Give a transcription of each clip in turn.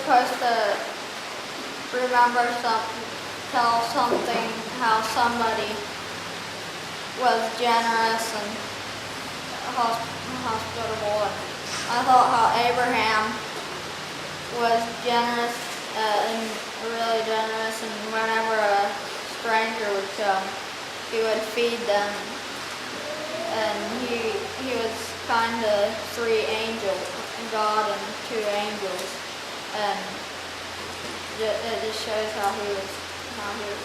supposed to tell something, how somebody was generous and hospitable. And I thought how Abraham was generous and really generous, and whenever a stranger would come, he would feed them. And he was kind of 3 angels, God and 2 angels, and it just shows how he was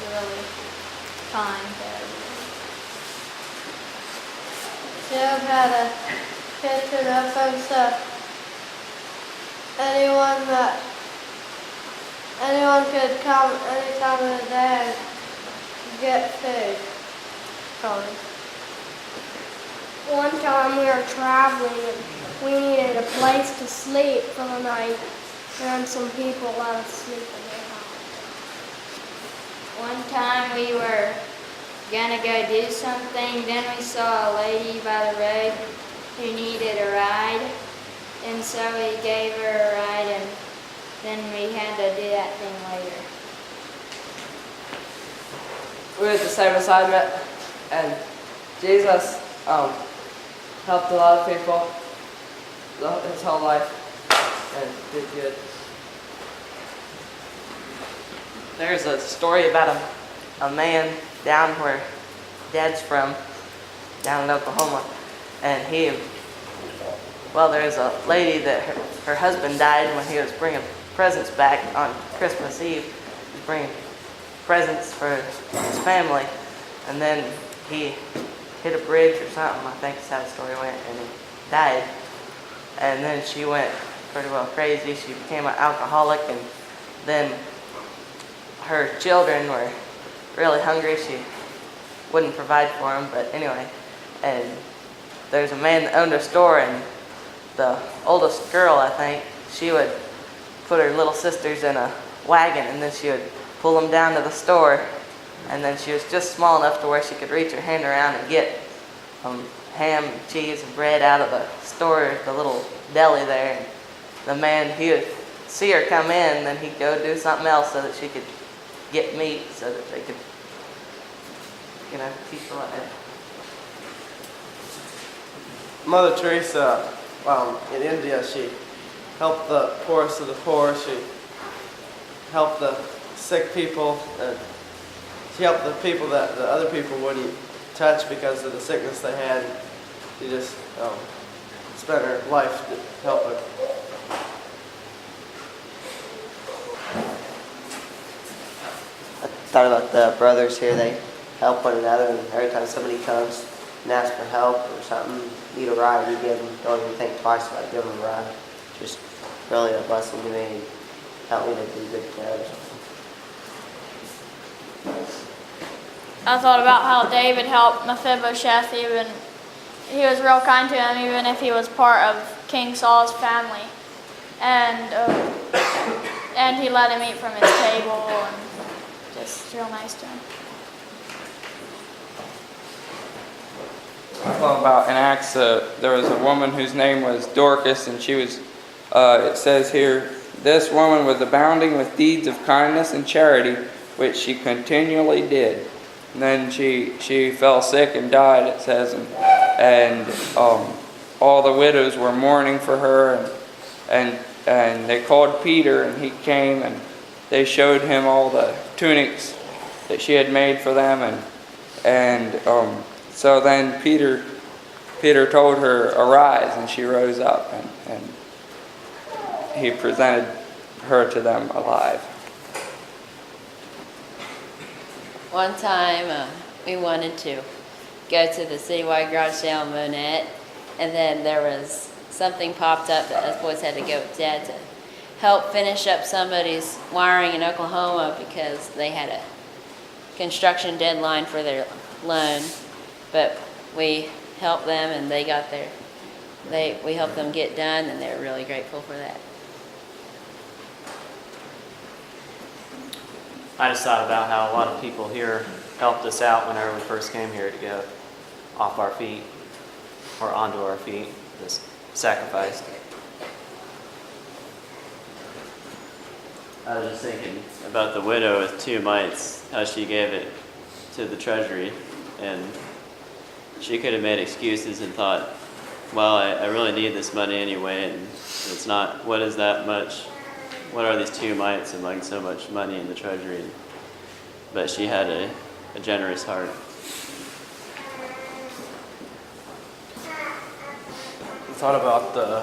really kind to everyone. Job had a picture up and so anyone could come any time of the day and get food from him. One time we were traveling and we needed a place to sleep for the night, and some people let us sleep in their house. One time we were gonna go do something, then we saw a lady by the road who needed a ride, and so we gave her a ride, and then we had to do that thing later. We were at the same assignment, and Jesus helped a lot of people his whole life and did good. There's a story about a man down where Dad's from, down in Oklahoma, and there's a lady that her husband died when he was bringing presents back on Christmas Eve. He was bringing presents for his family, and then he hit a bridge or something, I think is how the story went, and he died. And then she went pretty well crazy. She became an alcoholic, and then her children were really hungry. She wouldn't provide for them, but anyway. And there's a man that owned a store, and the oldest girl, I think, she would put her little sisters in a wagon, and then she would pull them down to the store. And then she was just small enough to where she could reach her hand around and get ham and cheese and bread out of the store, the little deli there. And the man, he would see her come in, and then he'd go do something else so that she could get meat so that they could, keep alive. Mother Teresa, in India, she helped the poorest of the poor. She helped the sick people. She helped the people that the other people wouldn't touch because of the sickness they had. She just spent her life to help it. I thought about the brothers here. They help one another, and every time somebody comes and asks for help or something, need a ride, you give them. Don't even think twice about giving them a ride. Just really a blessing to me and help me to do good to others. I thought about how David helped Mephibosheth. Even he was real kind to him, even if he was part of King Saul's family, and he let him eat from his table, and just real nice to him. I thought about in Acts, there was a woman whose name was Dorcas, and she was, it says here, this woman was abounding with deeds of kindness and charity, which she continually did. And then she fell sick and died, it says, and all the widows were mourning for her, and they called Peter, and he came, and they showed him all the tunics that she had made for them, and so then Peter told her, arise, and she rose up, and he presented her to them alive. One time we wanted to go to the citywide garage sale in Monette, and then there was something popped up that us boys had to go with Dad to help finish up somebody's wiring in Oklahoma because they had a construction deadline for their loan. But we helped them, and they got we helped them get done, and they're really grateful for that. I just thought about how a lot of people here helped us out whenever we first came here to go off our feet or onto our feet, just sacrificed. I was just thinking about the widow with 2 mites, how she gave it to the treasury, and she could have made excuses and thought, well, I really need this money anyway, and it's not, what is that much? What are these 2 mites among so much money in the treasury? But she had a generous heart. I thought about the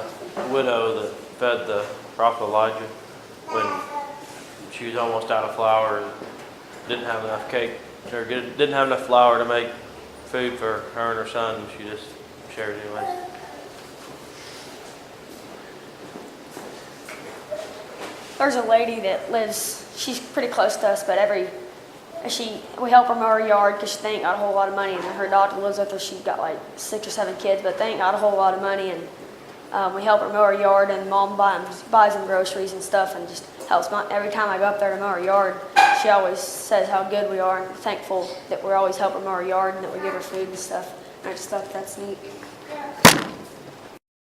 widow that fed the prophet Elijah when she was almost out of flour and didn't have enough cake, or didn't have enough flour to make food for her and her son, and she just shared it anyway. There's a lady that lives, she's pretty close to us, but we help her mow her yard because they ain't got a whole lot of money, and her daughter lives with her. She's got like 6 or 7 kids, but they ain't got a whole lot of money, and we help her mow her yard, and Mom buys them groceries and stuff, and just helps. Every time I go up there to mow her yard, she always says how good we are and thankful that we're always helping mow her yard and that we give her food and stuff. And I just thought that's neat.